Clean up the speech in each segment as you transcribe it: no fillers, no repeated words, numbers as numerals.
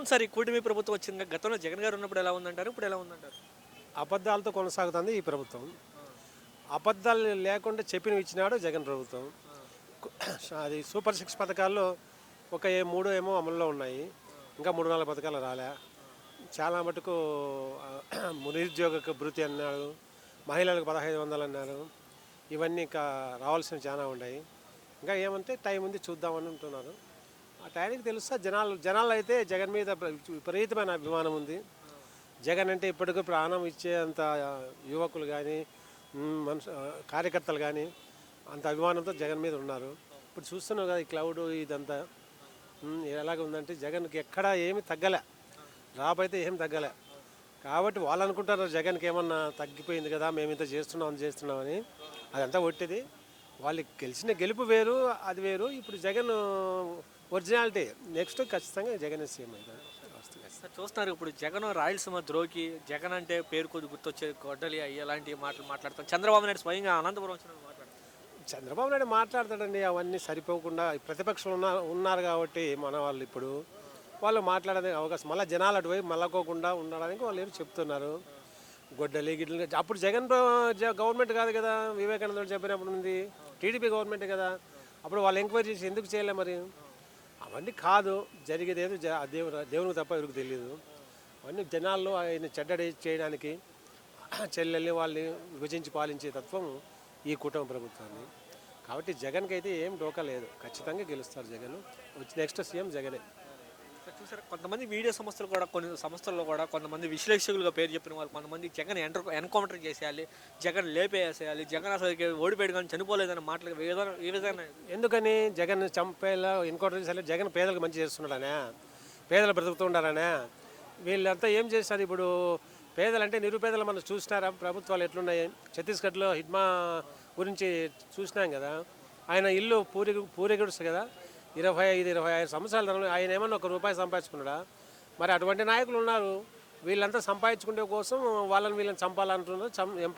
ఉంది సార్ ఈ కూటమి ప్రభుత్వం వచ్చింది? గతంలో జగన్ గారు ఉన్నప్పుడు ఎలా ఉందంటారు? ఇప్పుడు ఎలా ఉందంటారు? అబద్ధాలతో కొనసాగుతుంది ఈ ప్రభుత్వం. అబద్ధాలు లేకుండా చెప్పినవి ఇచ్చినాడు జగన్ ప్రభుత్వం. అది సూపర్ సిక్స్ పథకాల్లో ఒక మూడు ఏమో అమల్లో ఉన్నాయి. ఇంకా 3-4 పథకాలు రాలే. చాలా మటుకు నిరుద్యోగ భృతి అన్నాడు, మహిళలకు 1500 అన్నారు. ఇవన్నీ ఇంకా రావాల్సినవి చాలా ఉన్నాయి. ఇంకా ఏమంటే టైం ఉంది చూద్దామని ఉంటున్నారు. ఆ టైంకి తెలుస్తా. జనాలు అయితే జగన్ మీద విపరీతమైన అభిమానం ఉంది. జగన్ అంటే ఇప్పటికీ ప్రాణం ఇచ్చేంత యువకులు కానీ కార్యకర్తలు కానీ అంత అభిమానంతో జగన్ మీద ఉన్నారు. ఇప్పుడు చూస్తున్నావు కదా ఈ క్లౌడ్ ఇదంతా ఎలాగ ఉందంటే జగన్కి ఎక్కడ ఏమి తగ్గలే, డ్రాప్ అయితే ఏం తగ్గలే. కాబట్టి వాళ్ళు అనుకుంటారు జగన్కి ఏమన్నా తగ్గిపోయింది కదా, మేము ఇంత చేస్తున్నామని. అదంతా ఒట్టిది. వాళ్ళు గెలిచిన గెలుపు వేరు, అది వేరు. ఇప్పుడు జగన్ ఒరిజినాలిటీ నెక్స్ట్ ఖచ్చితంగా జగన్ సీఎం అవుతారు. సార్ చూస్తున్నారు ఇప్పుడు జగన్ రాయలసీమ ద్రోహి, జగన్ అంటే పేరు కొద్ది గుర్తొచ్చే గొడ్డలి అలాంటి మాటలు మాట్లాడతాం. చంద్రబాబు నాయుడు స్వయంగా అనంతపురం వచ్చిన మాట్లాడతారు. చంద్రబాబు నాయుడు మాట్లాడతాడండి. అవన్నీ సరిపోకుండా ప్రతిపక్షంలో ఉన్నారు కాబట్టి మన వాళ్ళు ఇప్పుడు వాళ్ళు మాట్లాడే అవకాశం మళ్ళీ జనాలు అటువైపు మళ్ళకోకుండా ఉండడానికి వాళ్ళు ఏమి చెప్తున్నారు. గొడ్డలి గిడ్డలి అప్పుడు జగన్ గవర్నమెంట్ కాదు కదా, వివేకానంద చెప్పినప్పుడు ఉంది టీడీపీ గవర్నమెంట్ కదా. అప్పుడు వాళ్ళు ఎంక్వైరీ చేసి ఎందుకు చేయలే మరి? అవన్నీ కాదు, జరిగేది ఏదో దేవునికి తప్ప ఎవరికి తెలియదు. అవన్నీ జనాల్లో ఆయన చెడ్డడి చేయడానికి చెల్లెల్ని వాళ్ళని విభజించి పాలించే తత్వం ఈ కూటమి ప్రభుత్వాన్ని. కాబట్టి జగన్కి అయితే ఏం డోకా లేదు, ఖచ్చితంగా గెలుస్తారు జగన్. నెక్స్ట్ సీఎం జగనే. చూసారు కొంతమంది మీడియా సంస్థలు కూడా, కొన్ని సంస్థల్లో కూడా కొంతమంది విశ్లేషకులుగా పేరు చెప్పిన వాళ్ళు కొంతమంది జగన్ ఎన్కౌంటర్ చేసేయాలి, జగన్ లేపేసేయాలి, జగన్ అసలు ఓడిపోయాడు కానీ చనిపోలేదని మాటలు ఈ విధంగా. ఎందుకని జగన్ చంపేలా ఎన్కౌంటర్ చేసేయాలి? జగన్ పేదలకు మంచి చేస్తున్నాడనే, పేదలు బ్రతుకుతుండారనే. వీళ్ళంతా ఏం చేస్తారు ఇప్పుడు? పేదలంటే నిరుపేదలు మనం చూసినారా ప్రభుత్వాలు ఎట్లున్నాయి? ఛత్తీస్గఢ్లో హిడ్మా గురించి చూసినాం కదా. ఆయన ఇల్లు పూరిగుడుసు కదా, 25-26 సంవత్సరాల ఆయన ఏమన్నా ₹1 సంపాదించుకున్నాడా? మరి అటువంటి నాయకులు ఉన్నారు. వీళ్ళంతా సంపాదించుకునే కోసం వీళ్ళని చంపాలంటున్నారు,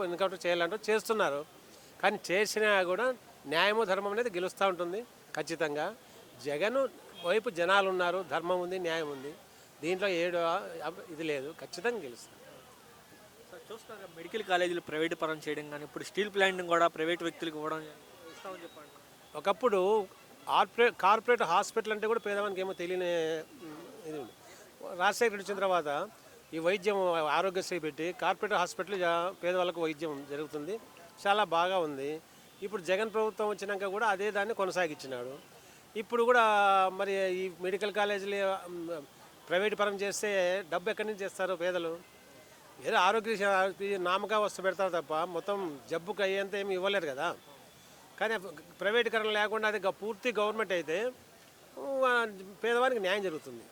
ఎన్కౌంటర్ చేయాలంటారు, చేస్తున్నారు. కానీ చేసినా కూడా న్యాయము ధర్మం అనేది గెలుస్తూ ఉంటుంది ఖచ్చితంగా. జగన్ వైపు జనాలు ఉన్నారు, ధర్మం ఉంది, న్యాయం ఉంది. దీంట్లో ఇది లేదు, ఖచ్చితంగా గెలుస్తారు. చూస్తున్నారు మెడికల్ కాలేజీలు ప్రైవేట్ పరం చేయడం కానీ, ఇప్పుడు స్టీల్ ప్లాంట్ కూడా ప్రైవేట్ వ్యక్తులకు ఇవ్వడం ఇస్తామని చెప్పండి. ఒకప్పుడు కార్పొరేట్ హాస్పిటల్ అంటే కూడా పేదవానికి ఏమో తెలియని ఇది ఉంది. రాజశేఖర్ వచ్చిన తర్వాత ఈ వైద్యం ఆరోగ్యశ్రీ పెట్టి కార్పొరేట్ హాస్పిటల్ పేదవాళ్ళకు వైద్యం జరుగుతుంది, చాలా బాగా ఉంది. ఇప్పుడు జగన్ ప్రభుత్వం వచ్చినాక కూడా అదే దాన్ని కొనసాగించినాడు. ఇప్పుడు కూడా మరి ఈ మెడికల్ కాలేజీలు ప్రైవేట్ పరం చేస్తే డబ్బు ఎక్కడి నుంచి చేస్తారు పేదలు? ఏదో ఆరోగ్య నామక వస్తువు పెడతారు తప్ప మొత్తం జబ్బుకు అయ్యేంత ఏమి ఇవ్వలేరు కదా. కానీ ప్రైవేటీకరణ లేకుండా అది పూర్తి గవర్నమెంట్ అయితే పేదవానికి న్యాయం జరుగుతుంది.